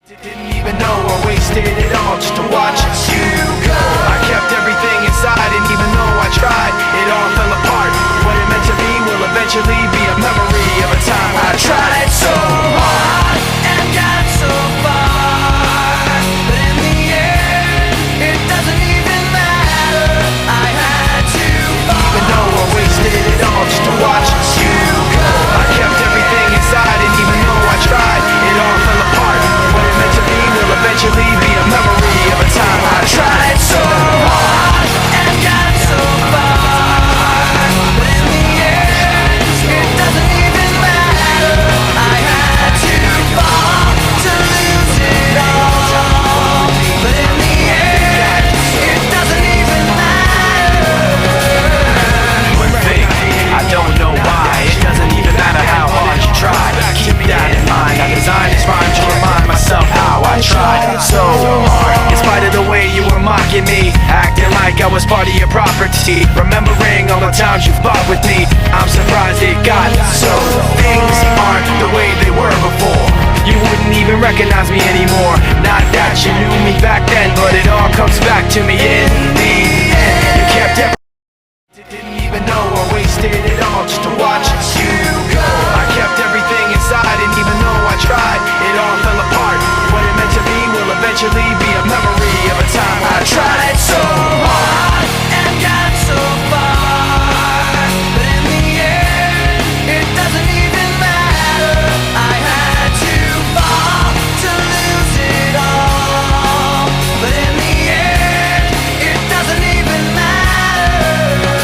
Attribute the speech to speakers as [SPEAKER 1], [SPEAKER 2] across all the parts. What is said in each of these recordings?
[SPEAKER 1] Didn't even know I wasted it all just to watch you go. I kept everything inside, and even though I tried, it all fell apart. What it meant to be will eventually be a memory of a time I tried so hard and got so far, but in the end, it doesn't even matter. I had to fall. Even though I wasted it all just to watch you go. I kept everything inside, and even though I tried, it all fell apart. What it meant to be will eventually be a memory of a time I tried so hard and got so far, but in the end, it doesn't even matter. I had to fall to lose it all, but in the end, it doesn't even matter. One thing, I don't know why, it doesn't even matter how hard you try. Keep that in mind, I designed this rhyme to remind myself how I tried so hard. In spite of the way you were mocking me, acting like I was part of your property, remembering all the times you fought with me, I'm surprised it got so. Things aren't the way they were before. You wouldn't even recognize me anymore. Not that you knew me back then, but it all comes back to me in the end. You kept everything. Didn't even know I wasted it all just to watch you go. I kept everything inside, and even though I tried, it all fell apart. What it meant to be will eventually be a memory of a time I tried so hard and got so far, but in the end, it doesn't even matter. I had to fall to lose it all, but in the end, it doesn't even matter.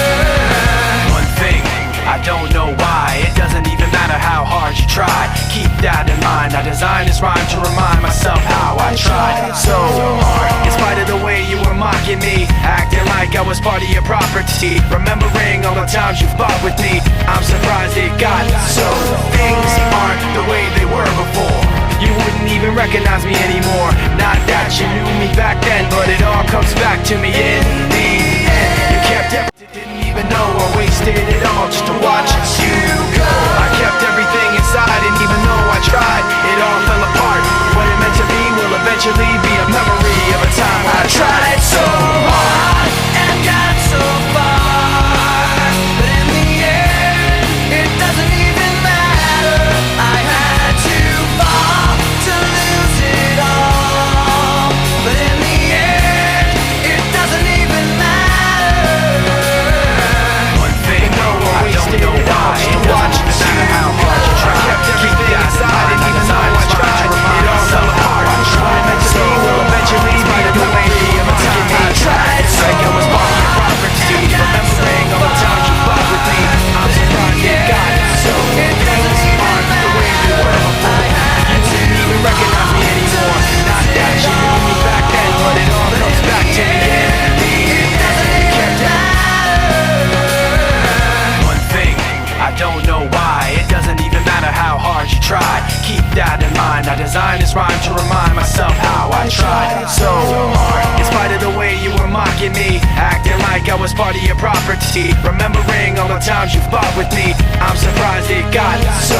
[SPEAKER 1] One thing, I don't know why, it doesn't even matter how hard you try. Keep that in mind, I designed this rhyme to remind myself how I tried so hard. In spite of the way you were mocking me, acting like I was part of your property, remembering all the times you fought with me, I'm surprised it got so. Things aren't the way they were before. You wouldn't even recognize me anymore. Not that you knew me back then, but it all comes back to me in the end. You kept everything, didn't even know I wasted it all just to watch you go. I kept everything inside, and even though I tried, it all fell apart. What it meant to be will eventually be a memory of a time I tried so hard and got so far, but in the end, it doesn't even matter. I had to fall to lose it all, but in the end, it doesn't even matter. One thing, I don't know why, it doesn't even matter how hard you try. I kept everything inside, and even though I tried, it all fell apart. What it meant to be will eventually be the way of a time I tried. Like I was part of your property, remembering all the times you fought with me, I'm surprised it got so. Things aren't the way they were before. You didn't even recognize me anymore. Not that you knew me back then, but it all comes back to me in the end. Kept one thing, I don't know why, it doesn't even matter how hard you try. Keep that in mind, I designed this rhyme to remind myself how I tried so hard. In spite of the way you were mocking me, acting like I was part of your property, remembering all the times you fought with me, I'm surprised it got so.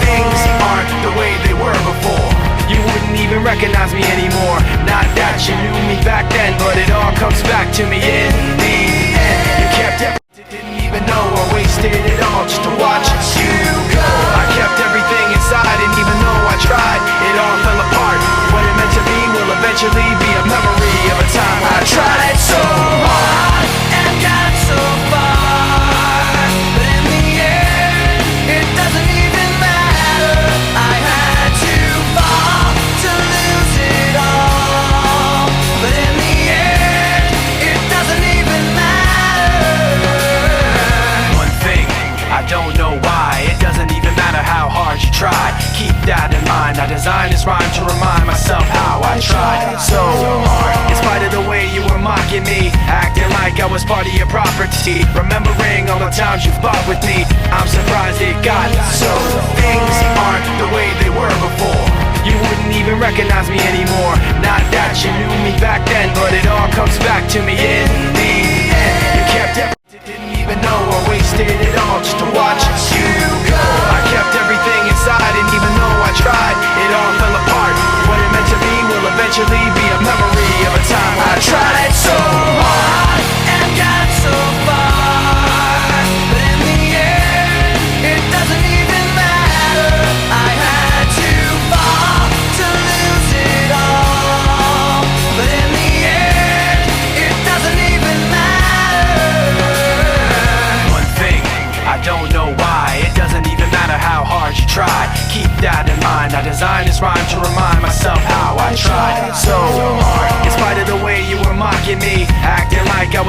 [SPEAKER 1] Things aren't the way they were before. You wouldn't even recognize me anymore. Not that you knew me back then, but it all comes back to me in the end. You kept everything, didn't even know I wasted it all just to watch you go. I kept everything inside, and even though I tried, it all fell apart. What it meant to be will eventually be a memory of a time I tried so hard and got so far, but in the end, it doesn't even matter. I had to fall to lose it all, but in the end, it doesn't even matter. One thing, I don't know why, it doesn't even matter how hard you try. Keep that in mind, I designed this rhyme to remind myself how I tried so hard. In spite of the way you were mocking me, acting like I was part of your property, remembering all the times you fought with me, I'm surprised it got so. Things aren't the way they were before. You wouldn't even recognize me anymore. Not that you knew me back then, but it all comes back to me in the end. You kept everything, didn't even know I wasted it all just to watch you go. I kept everything inside, and even though I tried, it all fell apart. What it meant to be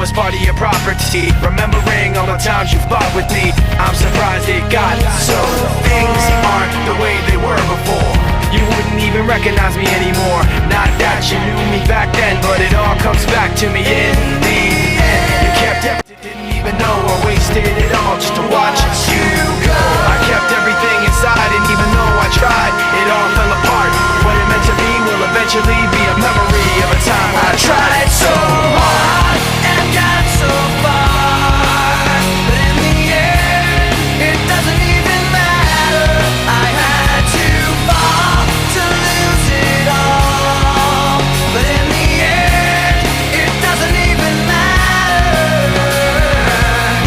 [SPEAKER 1] was part of your property. Remembering all the times you fought with me, I'm surprised it got so. Things aren't the way they were before. You wouldn't even recognize me anymore. Not that you knew me back then, but it all comes back to me in the end. You kept everything, didn't even know I wasted it all just to watch you go. I kept everything inside, and even though I tried, it all fell apart. What it meant to be will eventually be a memory of a time I tried so hard and got so far, but in the end, it doesn't even matter. I had to fall to lose it all, but in the end, it doesn't even matter.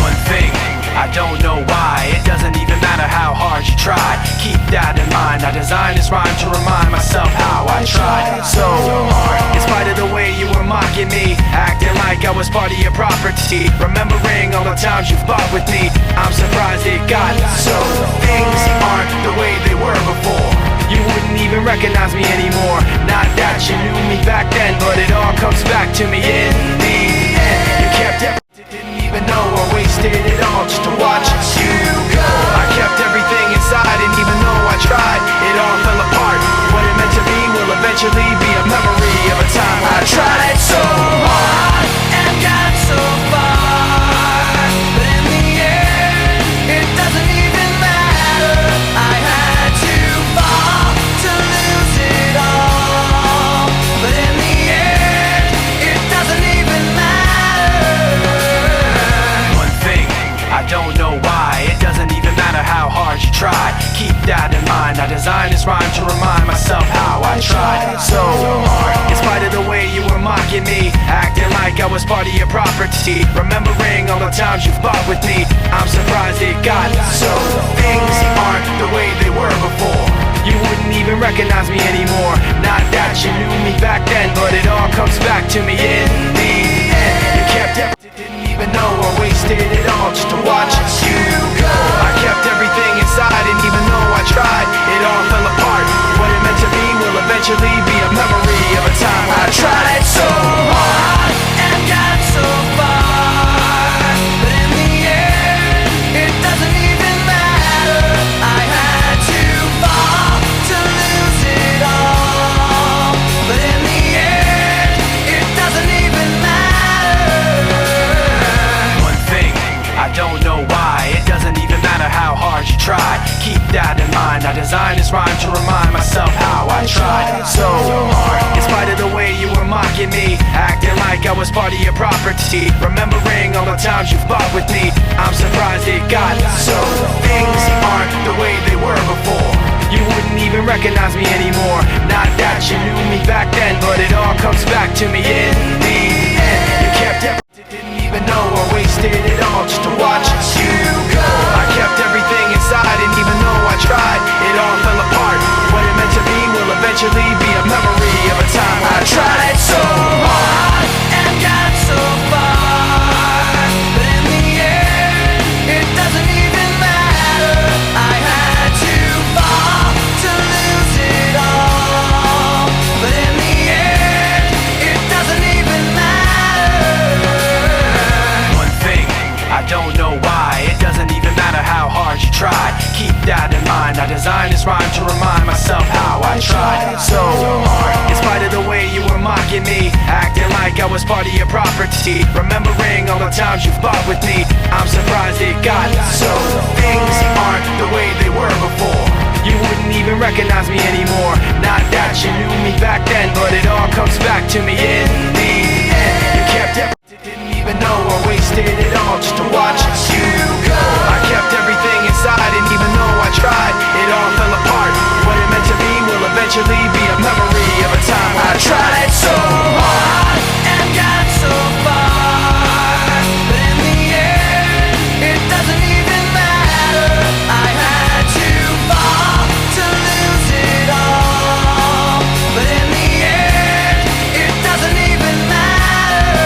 [SPEAKER 1] One thing, I don't know why, it doesn't even matter how hard you try. Keep that in mind, I designed this rhyme to remind myself how I tried so hard. In spite of the way you were mocking me, acting like I was part of your property. Remembering all the times you fought with me, I'm surprised it got so. Things aren't the way they were before. You wouldn't even recognize me anymore. Not that you knew me back then, but it all comes back to me in the end. You kept everything, didn't even know I wasted it all just to watch you go. I kept everything inside, and even though I tried, it all fell apart. What it meant to be will eventually be a memory of a time I tried so hard and got so far, but in the end, it doesn't even matter. I had to fall to lose it all, but in the end, it doesn't even matter. One thing, I don't know why, it doesn't even matter how hard you try. Keep that in mind, I designed this rhyme to remind myself how I tried so hard. In spite of the way you were mocking me, acting like I was part of your property. Remembering all the times you fought with me, I'm surprised it got so. Things aren't the way they were before. You wouldn't even recognize me anymore. Not that you knew me back then, but it all comes back to me in the end. You kept everything, didn't even know I wasted it all just to watch you go. I kept everything inside, and even though I tried, it all fell apart. What it meant to be will eventually be a memory of a time I tried so hard and got so far, but in the end, it doesn't even matter. I had to fall to lose it all, but in the end, it doesn't even matter. One thing, I don't know why, it doesn't even matter how hard you try. Keep that in mind, I designed this rhyme to remind myself how I tried so hard. In spite of the way you were mocking me, acting like I was part of your property. Remembering all the times you fought with me, I'm surprised it got so. Things aren't the way they were before. You wouldn't even recognize me anymore. Not that you knew me back then, but it all comes back to me in the end. You kept everything, didn't even know I wasted it all just to watch you go. I kept everything inside, and even though I tried, it all fell apart. What it meant to be will eventually be a memory of a time I tried so hard and got so far, but in the end, it doesn't even matter. I had to fall to lose it all, but in the end, it doesn't even matter. One thing, I don't know why, it doesn't even matter how hard you try. Keep that in mind, I designed this rhyme to remind myself how I tried so hard. In spite of the way you were mocking me, acting like I was part of your property. Remembering all the times you fought with me, I'm surprised it got so. Things aren't the way they were before. You wouldn't even recognize me anymore. Not that you knew me back then, but it all comes back to me in the end. You kept everything, didn't even know I wasted it all just to watch you go. I kept everything inside, and even though I tried, it all fell apart. What it meant to be will eventually be a memory of a time I tried so hard and got so far, but in the end, it doesn't even matter. I had to fall to lose it all, but in the end, it doesn't even matter.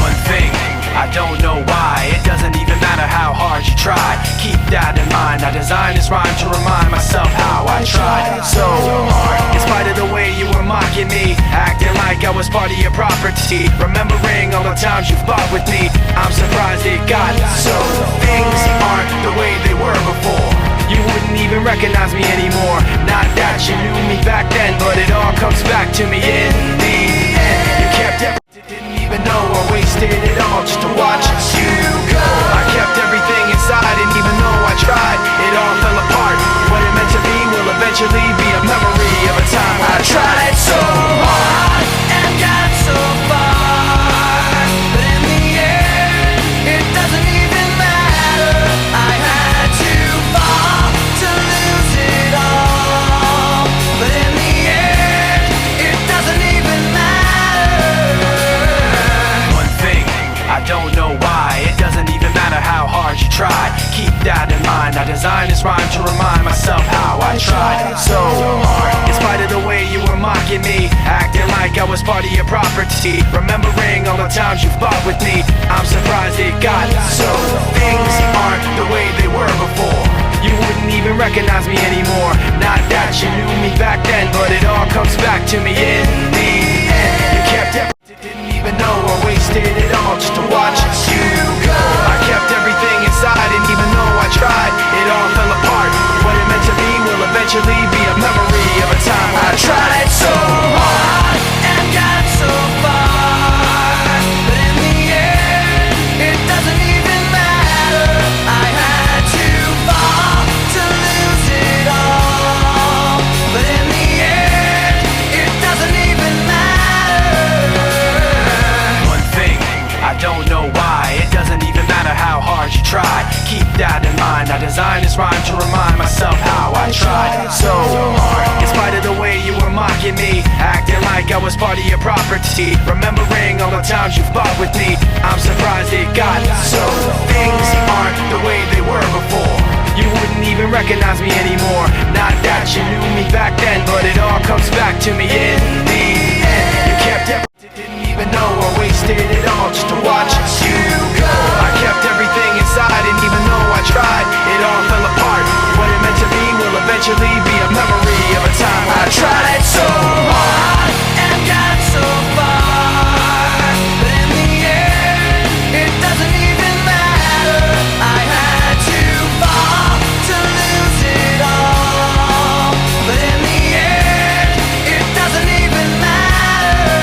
[SPEAKER 1] One thing, I don't know why, it doesn't even matter how hard you try. Keep that in mind, I designed this rhyme to remind myself how I tried so hard. In spite of the way you were mocking me, acting like I was part of your property. Remembering all the times you fought with me, I'm surprised it got so. Things aren't the way they were before. You wouldn't even recognize me anymore. Not that you knew me back then, but it all comes back to me in the end. You kept everything, didn't even know I wasted it all just to watch you go. I kept everything inside, and even though I tried, it all fell apart. What it meant to be will eventually be a memory of a time I tried so hard and got so far, but in the end, it doesn't even matter. I had to fall to lose it all, but in the end, it doesn't even matter. One thing, I don't know why, it doesn't even matter how hard you try. Keep that in mind, I designed this rhyme to remind myself how I tried so hard. In spite of the way you were mocking me, acting like I was part of your property, remembering all the times you fought with me, I'm surprised it got so. Things aren't the way they were before. You wouldn't even recognize me anymore. Not that you knew me back then, but it all comes back to me in the end. You kept everything, didn't even know I wasted it all just to watch you go. I kept everything inside, and even though I tried, it all fell apart. What it meant to be will eventually be a memory of a time I tried so hard and got so far, but in the end, it doesn't even matter. I had to fall to lose it all, but in the end, it doesn't even matter. One thing, I don't know why, it doesn't even matter how hard you try. Keep that in mind, I designed this rhyme to remind myself how I tried so hard. In spite of the way you were mocking me, acting like I was part of your property, remembering all the times you fought with me, I'm surprised it got so. Things aren't the way they were before. You wouldn't even recognize me anymore. Not that you knew me back then, but it all comes back to me in the end. You kept everything, didn't even know I wasted it all just to watch you go. I kept everything inside, and even though I tried, it all fell apart. What it meant to be will eventually be a memory of a time I tried so hard and got so far, but in the end, it doesn't even matter. I had to fall to lose it all, but in the end, it doesn't even matter.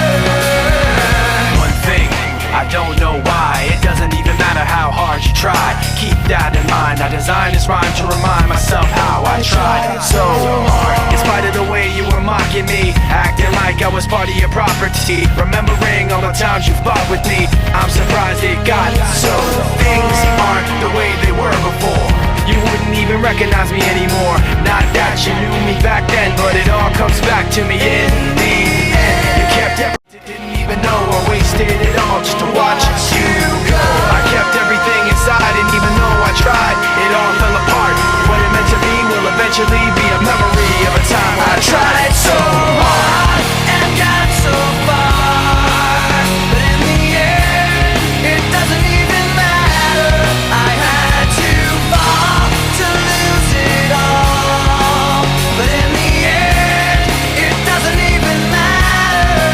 [SPEAKER 1] One thing, I don't know why, it doesn't even matter how hard you try. Keep that in mind, I designed this rhyme to remind myself how I tried so hard. In spite of the way you were mocking me, acting like I was part of your property, remembering all the times you fought with me, I'm surprised it got so. Things aren't the way they were before. You wouldn't even recognize me anymore. Not that you knew me back then, but it all comes back to me in the end. You kept everything, didn't even know I wasted it all just to watch you go. I kept everything inside, and even though I tried, it all fell apart. What it meant to be will eventually be a memory of a time I tried so hard and got so far, but in the end, it doesn't even matter. I had to fall to lose it all, but in the end, it doesn't even matter.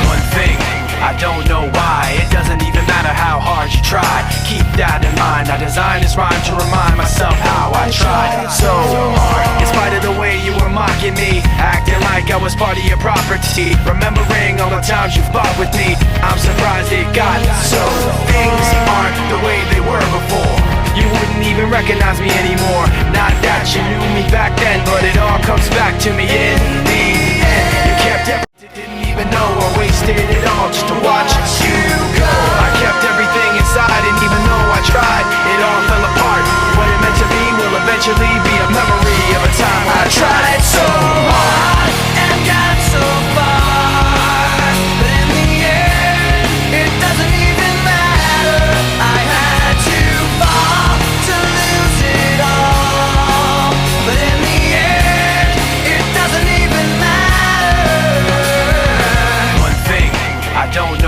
[SPEAKER 1] One thing, I don't know why, it doesn't even matter how hard you try. Keep that in mind, I designed this rhyme to remind myself how I tried so hard. In spite of the way you were mocking me, acting like I was part of your property, remembering all the times you fought with me, I'm surprised it got so. Things aren't the way they were before. You wouldn't even recognize me anymore. Not that you knew me back then, but it all comes back to me in the end. You kept everything, didn't even know I wasted it all just to watch you go. I kept everything inside, and even though I tried, it all fell apart. What it meant to be will eventually be a memory of a time I tried so hard and got so far, but in the end, it doesn't even matter. I had to fall to lose it all, but in the end, it doesn't even matter. One thing, I don't know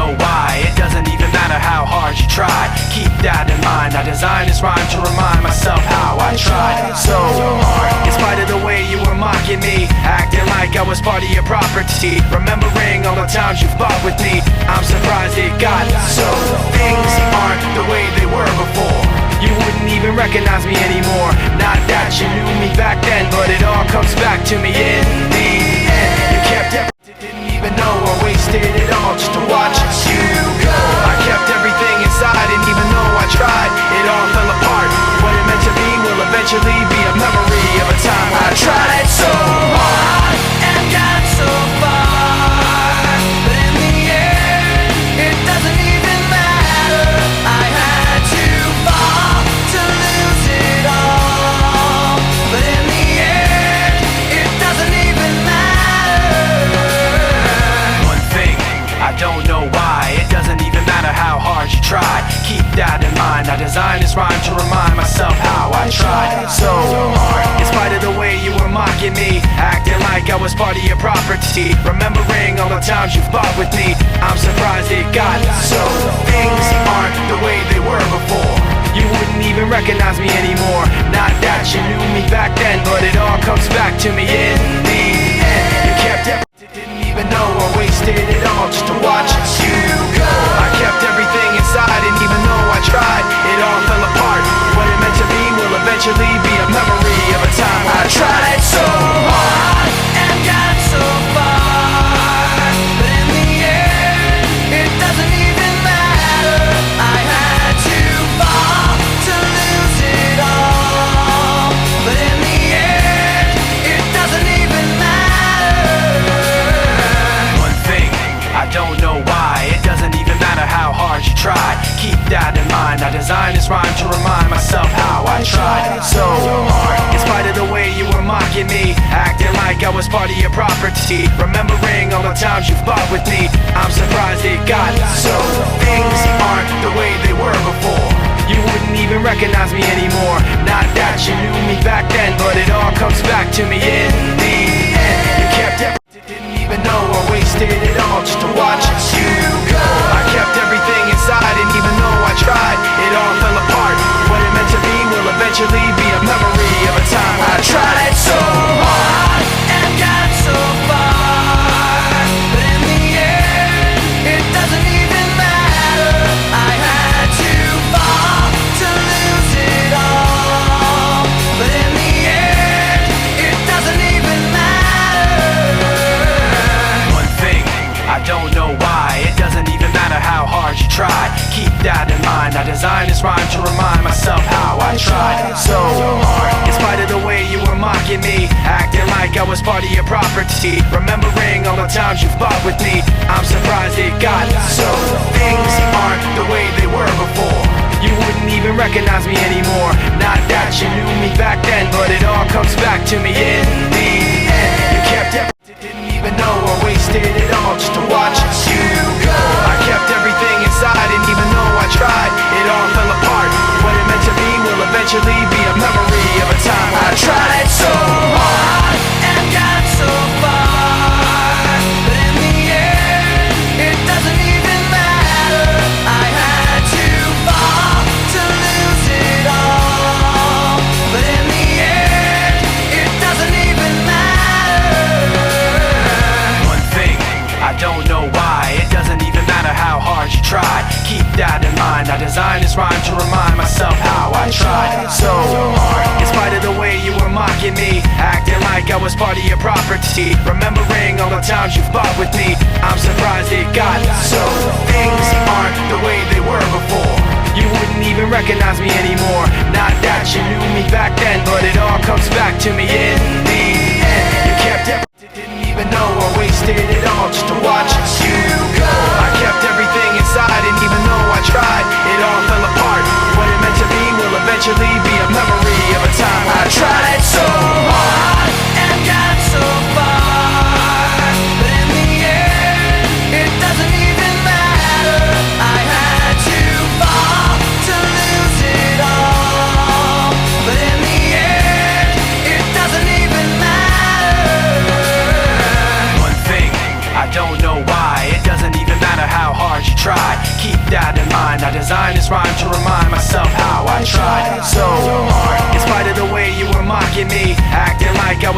[SPEAKER 1] I was part of your property. Remembering all the times you fought with me, I'm surprised it got so. Things aren't the way they were before. You wouldn't even recognize me anymore. Not that you knew me back then, but it all comes back to me in the end. You kept everything, didn't even know I wasted it all just to watch you go. I kept everything inside, and even though I tried, it all fell apart. What it meant to be will eventually be a memory of a time when I tried so hard and got so far, but in the end, it doesn't even matter. I had to fall to lose it all, but in the end, it doesn't even matter. One thing, I don't know why, it doesn't even matter how hard you try. Keep that in mind, I designed this rhyme to remind myself how I tried so hard. In spite of the way you were mocking me, acting like I was part of your property. Remembering all the times you fought with me, I'm surprised it got so. Things aren't the way they were before. You wouldn't even recognize me anymore. Not that you knew me back then, but it all comes back to me in the end. You kept everything, didn't even know I wasted it all just to watch you go. I kept everything inside, and even though I tried, it all fell apart. What it meant to be will eventually be a memory of a time I tried so hard and got so far, but in the end, it doesn't even matter. I had to fall to lose it all, but in the end, it doesn't even matter. One thing, I don't know why, it doesn't even matter how hard you try. Keep that in mind, I designed this rhyme to remind myself how I tried so hard. In spite of the way you were mocking me, acting like I was part of your property. Remembering all the times you fought with me, I'm surprised it got so. Things aren't the way they were before. You wouldn't even recognize me anymore. Not that you knew me back then, but it all comes back to me in the end. You kept everything, didn't even know I wasted it all just to watch you go. I kept everything inside, and even though I tried, it all fell apart. What it meant to be will eventually be a memory of a time I tried so hard and got so far, but in the end, it doesn't even matter. I had to fall to lose it all, but in the end, it doesn't even matter. One thing, I don't know why, it doesn't even matter how hard you try. Keep that in mind, I designed this rhyme to remind myself how I tried so hard. In spite of the way you were mocking me, acting like I was part of your property. Remembering all the times you fought with me, I'm surprised it got so. Things aren't the way they were before. You wouldn't even recognize me anymore. Not that you knew me back then, but it all comes back to me in the end. You kept everything, didn't even know I wasted it all just to watch you go. I kept everything inside, and even though I tried, it all fell apart. What it meant to be will eventually be a memory of a time I tried so hard and got so far, but in the end, it doesn't even matter. I had to fall to lose it all. designed this rhyme to remind myself how I tried so hard. In spite of the way you were mocking me, acting like I was part of your property, remembering all the times you fought with me, I'm surprised it got so. Things aren't the way they were before. You wouldn't even recognize me anymore. Not that you knew me back then, but it all comes back to me in the end. You kept everything, didn't even know I wasted it all just to watch you go. I kept everything inside, and even though I tried, it all fell apart. What it meant to be will eventually be a memory of a time I tried so hard and got so far, but in the end, it doesn't even matter. I had to fall to lose it all, but in the end, it doesn't even matter.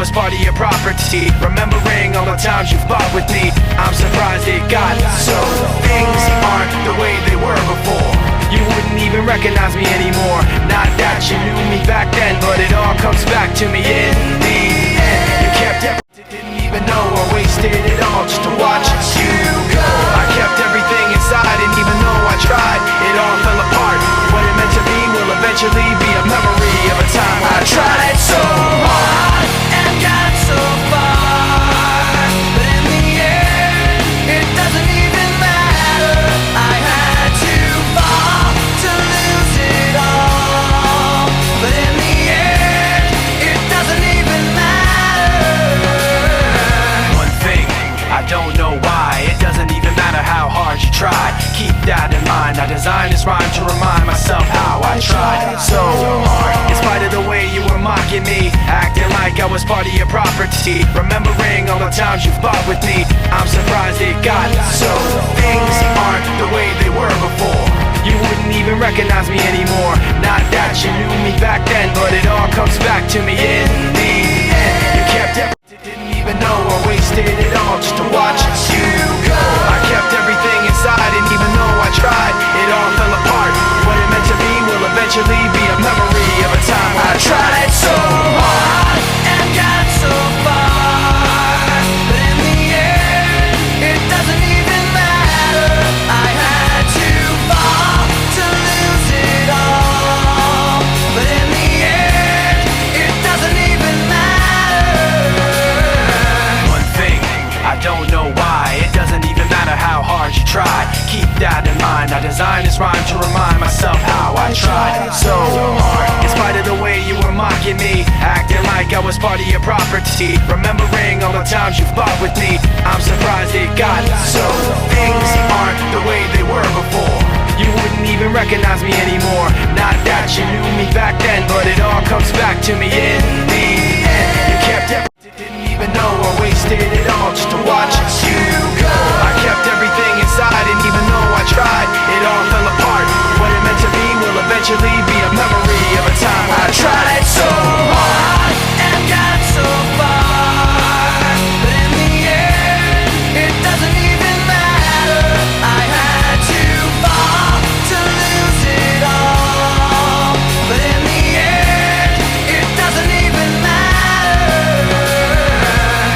[SPEAKER 1] was part of your property. Remembering all the times you fought with me, I'm surprised it got so. Things aren't the way they were before. You wouldn't even recognize me anymore. Not that you knew me back then, but it all comes back to me in the end. You kept everything, didn't even know I wasted it all just to watch you go. I kept everything inside, and even though I tried, it all fell apart. What it meant to be will eventually be a memory of a time I tried so hard and got so far, but in the end, it doesn't even matter. I had to fall to lose it all, but in the end, it doesn't even matter. One thing, I don't know why, it doesn't even matter how hard you try. Keep that in mind, I designed this rhyme to remind myself how I tried so hard. In spite of the way you were mocking me, acting like I was part of your property. Remembering all the times you fought with me, I'm surprised it got so. Things aren't the way they were before. You wouldn't even recognize me anymore. Not that you knew me back then, but it all comes back to me in the end. You kept everything, didn't even know I wasted it all just to watch you go. I kept everything inside, and even though I tried, it all fell apart. What it meant to be will eventually be a memory of a time I tried so hard and got so far, but in the end, it doesn't even matter. I had to fall to lose it all, but in the end, it doesn't even matter. One thing, I don't know why, it doesn't even matter how hard you try. Keep that in mind, I designed this rhyme to remind myself how I tried so hard. In spite of the way you were mocking me, acting like I was part of your property. Remembering all the times you fought with me, I'm surprised it got so. Things aren't the way they were before. You wouldn't even recognize me anymore. Not that you knew me back then, but it all comes back to me in the end. You kept everything, didn't even know I wasted it all just to watch you go. I kept everything inside, and even though I tried, it all fell apart. What it meant to be will eventually be a memory of a time I tried so hard and got so far, but in the end, it doesn't even matter. I had to fall to lose it all, but in the end, it doesn't even matter.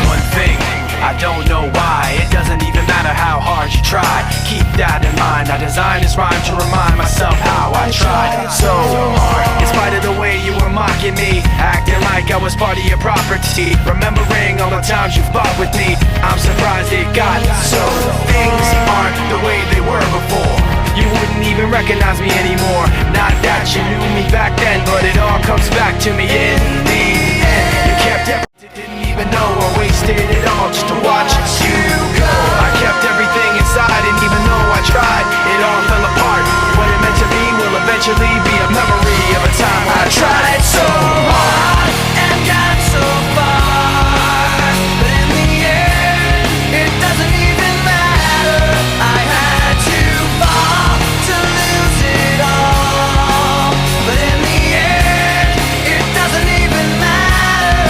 [SPEAKER 1] One thing, I don't know why, it doesn't even matter how hard you try. Keep that in mind, I designed this rhyme to remind myself how I tried so hard. In spite of the way you were mocking me, acting like I was part of your property. Remembering all the times you fought with me, I'm surprised it got so. Things aren't the way they were before. You wouldn't even recognize me anymore. Not that you knew me back then, but it all comes back to me in the end. You kept everything, didn't even know I wasted it all just to watch you go. I kept everything inside, and even though I tried, it all fell apart. What it meant to be will eventually be a memory of a time I tried so hard and got so far, but in the end, it doesn't even matter. I had to fall to lose it all, but in the end, it doesn't even matter.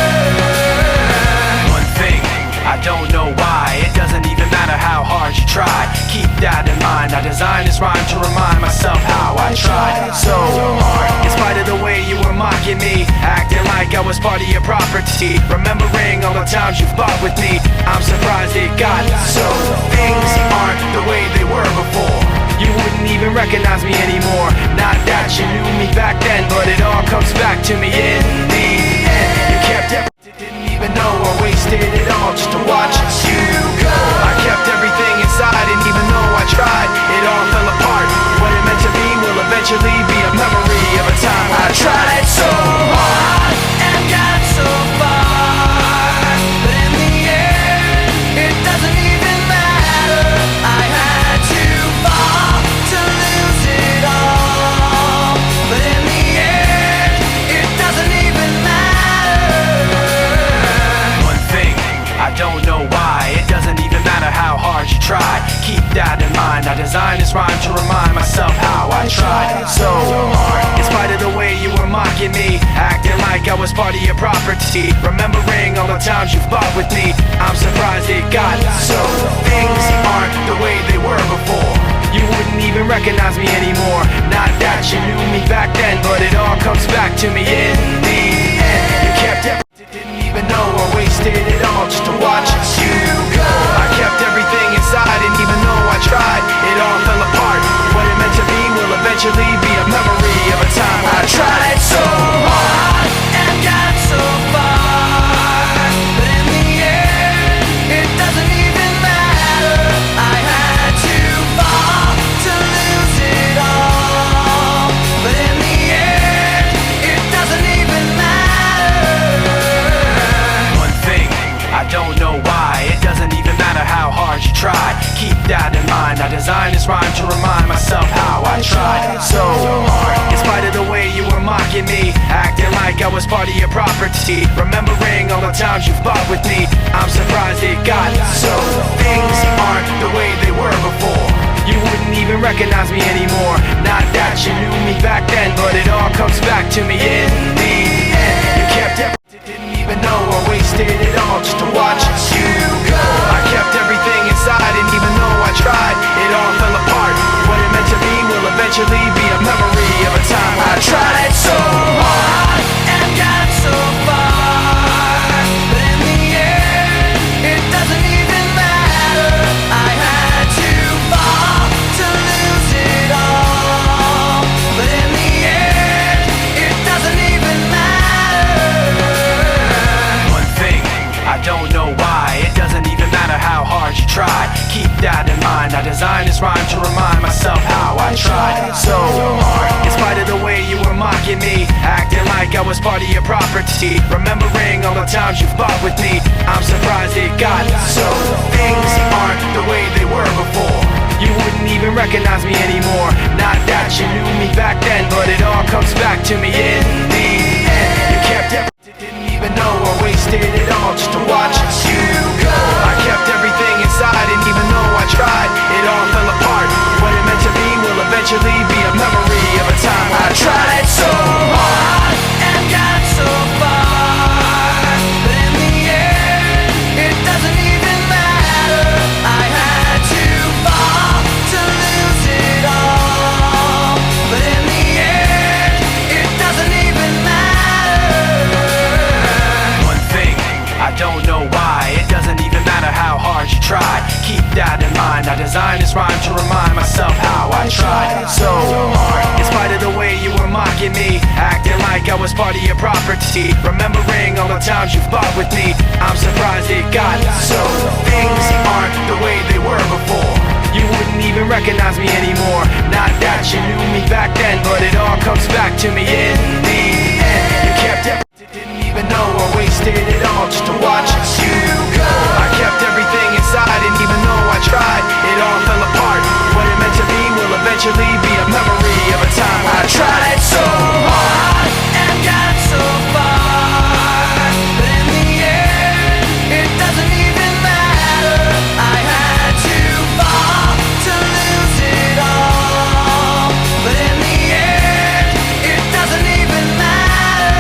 [SPEAKER 1] One thing, I don't know why, it doesn't even matter how hard you try. Keep that in mind, I designed this rhyme to remind myself how I tried so hard. In spite of the way you were mocking me, acting like I was part of your property. Remembering all the times you fought with me, I'm surprised it got so. Things aren't the way they were before. You wouldn't even recognize me anymore. Not that you knew me back then, but it all comes back to me in the end. You kept everything, didn't even know I wasted it all just to watch you go. I kept everything inside, and even though I tried, it all fell apart. What it meant to be will eventually be a memory of a time I tried so hard and got so far, but in the end, know why. It doesn't even matter how hard you try. Keep that in mind. I designed this rhyme to remind myself how I tried so hard. In spite of the way you were mocking me, acting like I was part of your property, remembering all the times you fought with me, I'm surprised it got so. Things aren't the way they were before. You wouldn't even recognize me anymore. Not that you knew me back then, but it all comes back to me in the end. You kept everything, didn't even know I wasted it all just to watch you go. I kept everything inside, and even though I tried, it all fell apart. What it meant to be will eventually be a memory of a time I tried so hard and got so far, but in the end, it doesn't even matter. I had to fall to lose it all, but in the end, it doesn't even matter. One thing, I don't know why. It doesn't even matter how hard you try. Keep that in mind. I designed this rhyme to remind myself how I tried so hard. In spite of the way you were mocking me, acting like I was part of your property, remembering all the times you fought with me, I'm surprised it got so. Things aren't the way they were before. You wouldn't even recognize me anymore. Not that you knew me back then, but it all comes back to me in the end. You kept everything, didn't even know I wasted it all just to watch you go. I kept everything inside, and even though I tried, it all fell apart. What it meant to be will eventually be a memory of a time I tried so hard and got so far, but in the end, it doesn't even matter. I had to fall to lose it all, but in the end, it doesn't even matter. One thing, I don't know why. It doesn't even matter how hard you try. Keep that in mind. I designed this rhyme to remind myself how I tried so hard. In spite of the way you were mocking me, acting like I was part of your property, remembering all the times you fought with me, I'm surprised it got so. Things aren't the way they were before. You wouldn't even recognize me anymore. Not that you knew me back then, but it all comes back to me in the end. You kept everything, didn't even know I wasted it all just to watch you go. I kept everything inside, and even though I tried, it all fell apart. What it meant to be will eventually be a memory of a time I tried so hard and got so far, but in the end, it doesn't even matter. I had to fall to lose it all, but in the end, it doesn't even matter. One thing, I don't know why. It doesn't even matter how hard you try. Keep that in mind. I designed this rhyme to remind myself how I tried so hard. In spite of the way you were mocking me, acting like I was part of your property, remembering all the times you fought with me, I'm surprised it got so. Things aren't the way they were before. You wouldn't even recognize me anymore. Not that you knew me back then, but it all comes back to me in the end. You kept everything, didn't even know I wasted it all just to watch you go. I kept everything inside, and even though I tried, it all fell apart. What it meant to be will eventually be a memory of a time I tried so hard and got so far, but in the end, it doesn't even matter. I had to fall to lose it all, but in the end, it doesn't even matter.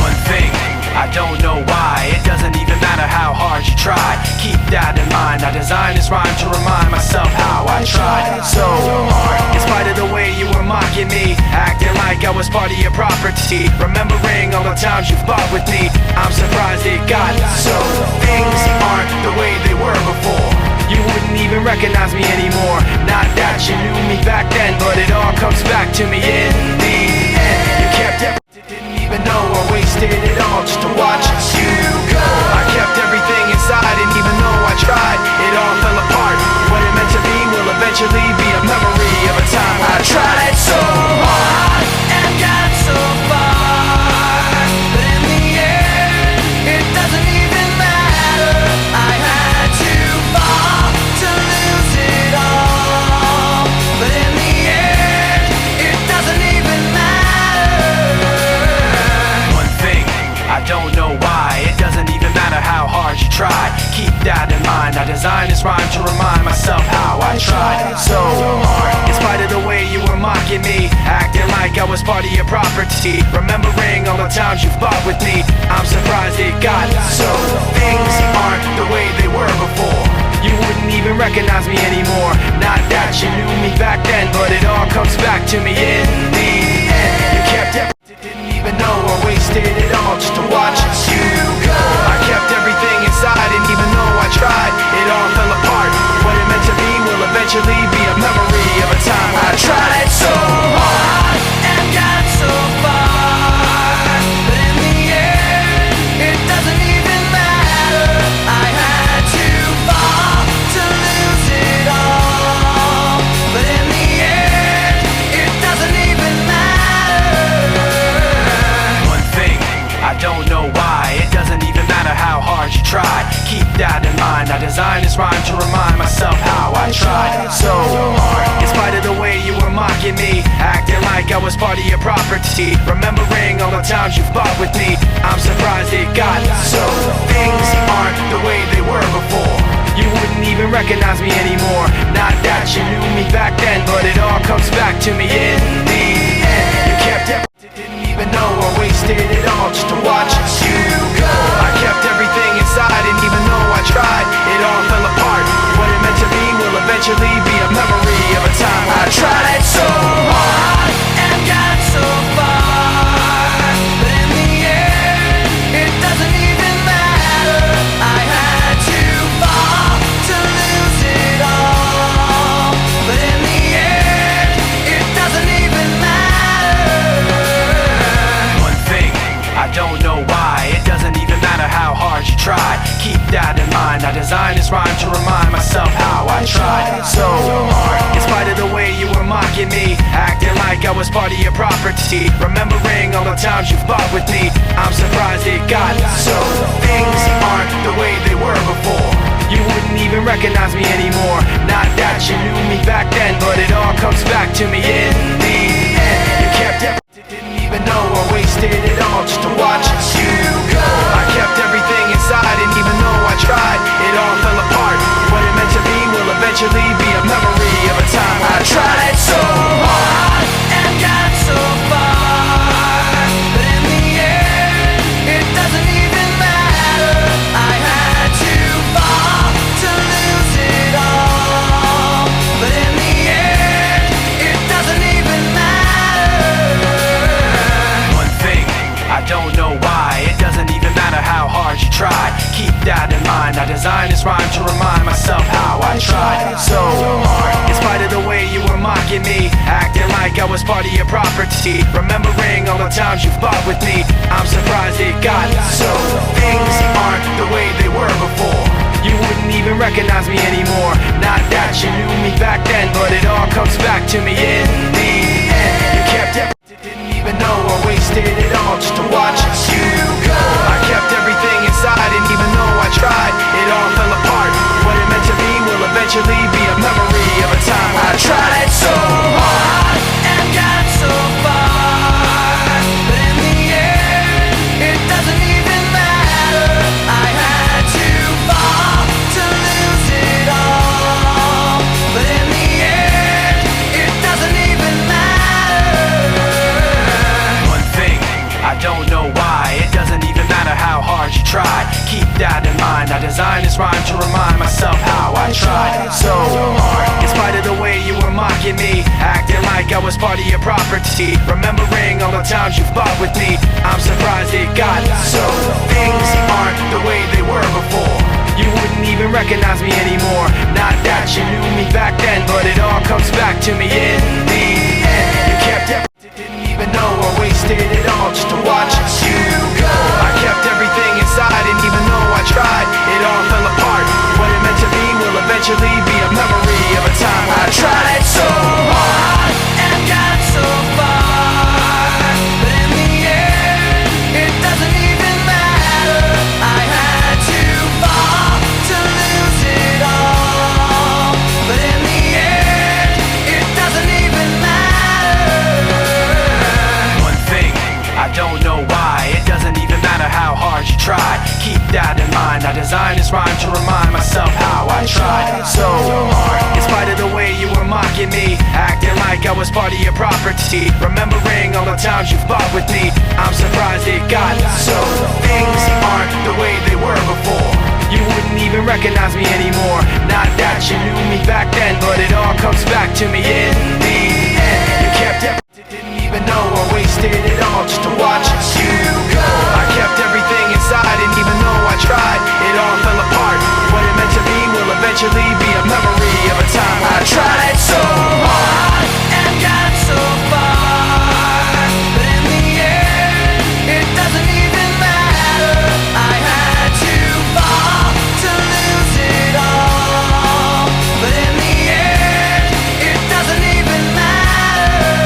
[SPEAKER 1] One thing, I don't know why. It doesn't even matter how hard you try. Keep that in mind. I designed this rhyme to remind myself how I tried so hard. In spite of the way you were mocking me, acting like I was part of your property, remembering all the times you fought with me, I'm surprised it got so. Things aren't the way they were before. You wouldn't even recognize me anymore. Not that you knew me back then, but it all comes back to me in the end. You kept everything, didn't even know I wasted it all just to watch you go. I kept everything inside, and even though I tried, it all fell apart. What it meant to be will eventually be a memory of a time I tried so hard and got so far, but in the end, it doesn't even matter. I had to fall to lose it all, but in the end, it doesn't property. Remembering all the times you fought with me, I'm surprised it got so. Things aren't the way they were before. You wouldn't even recognize me anymore. Not that you knew me back then, but it all comes back to me in the end. You kept everything, didn't even know I wasted it all just to watch you go. I kept everything inside, and even though I tried, it all fell apart. What it meant to be will eventually be a memory of a time I tried so hard and got so far, but in the end, it doesn't even matter. I had to fall to lose it all, but in the end, it doesn't even matter. One thing, I don't know why, it doesn't even matter how hard you try. Keep that in mind, I designed this rhyme to remind myself how I tried so hard. In spite of the way you were mocking me, acting like I was part of your property. Remembering all the times you fought with me, I'm surprised it got so. Things aren't the way they were before. You wouldn't even recognize me anymore. Not that you knew me back then, but it all comes back to me in the end. You kept everything, didn't even know I wasted it all just to watch you go. I kept everything inside, and even though I tried, it all fell apart. What it meant to be will eventually be a memory of a time I tried so hard and got so far, but in the end, it doesn't even matter. I had to fall to lose it all, but in the end, it doesn't even matter. One thing, I don't know why, it doesn't even matter how hard you try. Keep that in mind, I designed this rhyme to remind myself how I tried so hard. In spite of the way you were mocking me, acting like I was part of your property. Remembering all the times you fought with me, I'm surprised it got so. Things aren't the way they were before. You wouldn't even recognize me anymore. Not that you knew me back then, but it all comes back to me in the end. You kept everything, didn't even know I wasted it all just to watch you go. I kept everything inside, and even though I tried, it all fell apart. What it meant to be will eventually be a memory of a time I tried so hard and got so far, but in the end, it doesn't even matter. I had to fall to lose it all, but in the end, it doesn't even matter. One thing, I don't know why, it doesn't even matter how hard you try. Keep that in mind, I designed this rhyme to remind myself how I tried so hard. In spite of the way you were mocking me, acting like I was part of your property. Remembering all the times you fought with me, I'm surprised it got so. Things aren't the way they were before. You wouldn't even recognize me anymore. Not that you knew me back then, but it all comes back to me in the end. You kept everything, didn't even know I wasted it all just to watch you go. I kept everything inside, and even though I tried, it all fell apart. What it meant to be will eventually be a memory of a time I tried so hard and got so far, but in the end, it doesn't even matter. I had to fall to lose it all, but in the end, it doesn't even matter. One thing, I don't know why, it doesn't even matter how hard you try. Keep that in mind, I designed this rhyme to remind myself how I tried so hard. In spite of the way you were mocking me, acting like I was part of your property. Remembering all the times you fought with me, I'm surprised it got so. Things aren't the way they were before. You wouldn't even recognize me anymore. Not that you knew me back then, but it all comes back to me in the end. You kept everything, didn't even know I wasted it all just to watch you go. I kept everything inside, and even though I tried, it all fell apart. What it meant to be will eventually be a memory of a time I tried so hard and got so far, but in the end, it doesn't even matter. I had to fall to lose it all, but in the end, it doesn't even matter. One thing, I don't know why, it doesn't even matter how hard you try. Keep that in mind, I designed this this rhyme to remind myself how I tried so hard. In spite of the way you were mocking me, acting like I was part of your property, remembering all the times you fought with me, I'm surprised it got so. Things aren't the way they were before. You wouldn't even recognize me anymore. Not that you knew me back then, but it all comes back to me in the end. You kept everything, didn't even know I wasted it all just to watch you go. I kept everything inside, and even though I tried, it all fell apart. What it meant to be will eventually be a memory of a time I tried so hard and got so far, but in the end, it doesn't even matter. I had to fall to lose it all, but in the end, it doesn't even matter.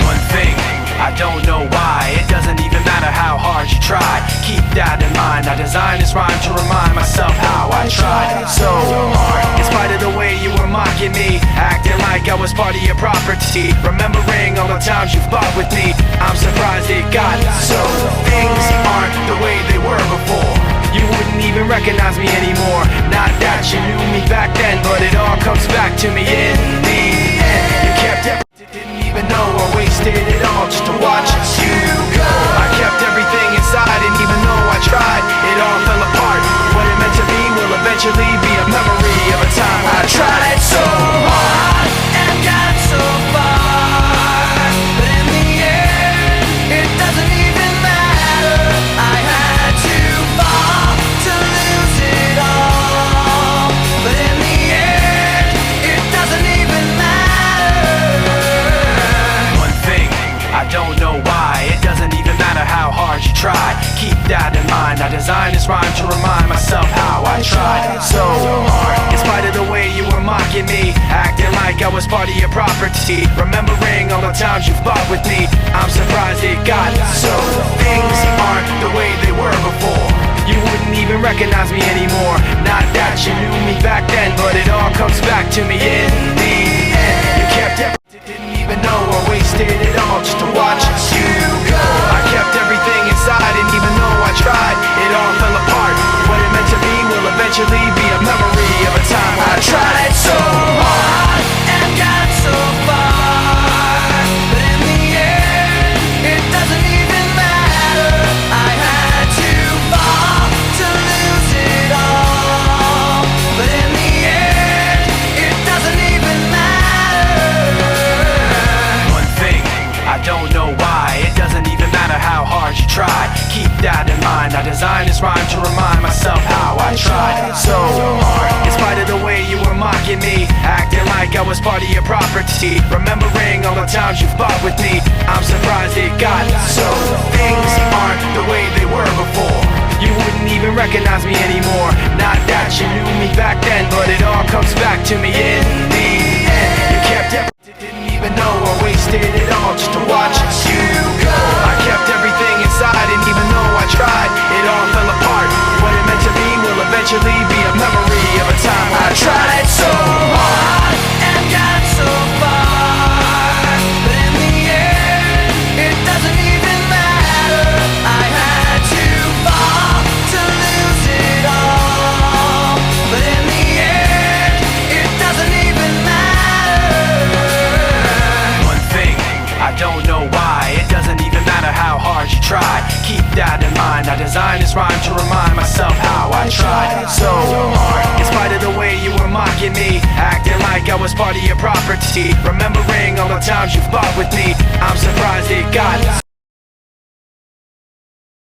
[SPEAKER 1] One thing, I don't know why, it doesn't even matter how hard you try. Keep that in mind, I designed this rhyme to remind myself how I tried so hard. In spite of the way you were mocking me, acting like I was part of your property, remembering all the times you fought with me, I'm surprised it got so. Things aren't the way they were before. You wouldn't even recognize me anymore. Not that you knew me back then, but it all comes back to me in the end. You kept everything, didn't even know I wasted it all just to watch you go. I kept everything inside, and even though I tried, it all fell apart. What it meant to be will eventually be a memory of a time I tried so hard and got so far, but in the end, it doesn't even matter. I had to fall to lose it all, but in the end, it doesn't even matter. One thing, I don't know why, it doesn't even matter how hard you try. Keep that in mind, I designed this rhyme to remind myself how I tried so hard. In spite of the way you were mocking me, acting like I was part of your property, remembering all the times you fought with me, I'm surprised it got so. Things aren't the way they were before. You wouldn't even recognize me anymore. Not that you knew me back then, but it all comes back to me in the end. You kept everything, didn't even know I wasted it all just to watch you go. I kept everything inside, and even though I tried, it all fell apart. What it meant to be will eventually be a memory of a time I tried so hard and got so far, but in the end, it doesn't even matter. I had to fall to lose it all, but in the end, it doesn't even matter. One thing, I don't know why, it doesn't even matter how hard you try. Keep that in mind, I designed this rhyme to remind myself how I tried so hard. In spite of the way you were mocking me, acting like I was part of your property, remembering all the times you fought with me, I'm surprised it got so. Things aren't the way they were before. You wouldn't even recognize me anymore. Not that you knew me back then, but it all comes back to me in the end. You kept everything, didn't even know I wasted it all just to watch you go. I kept everything inside, and even though I tried, it all fell apart. What it meant to be will eventually be a memory of a time I tried so hard and got so far, but in the end, it doesn't even matter. I had to fall to lose it all, but in the end, it doesn't even matter. One thing, I don't know why, it doesn't even matter how hard you try. Keep that in mind, I designed this rhyme to remind myself how I tried so hard. In spite of the way you were mocking me, acting like I was part of your property, remembering all the times you fought with me, I'm surprised it got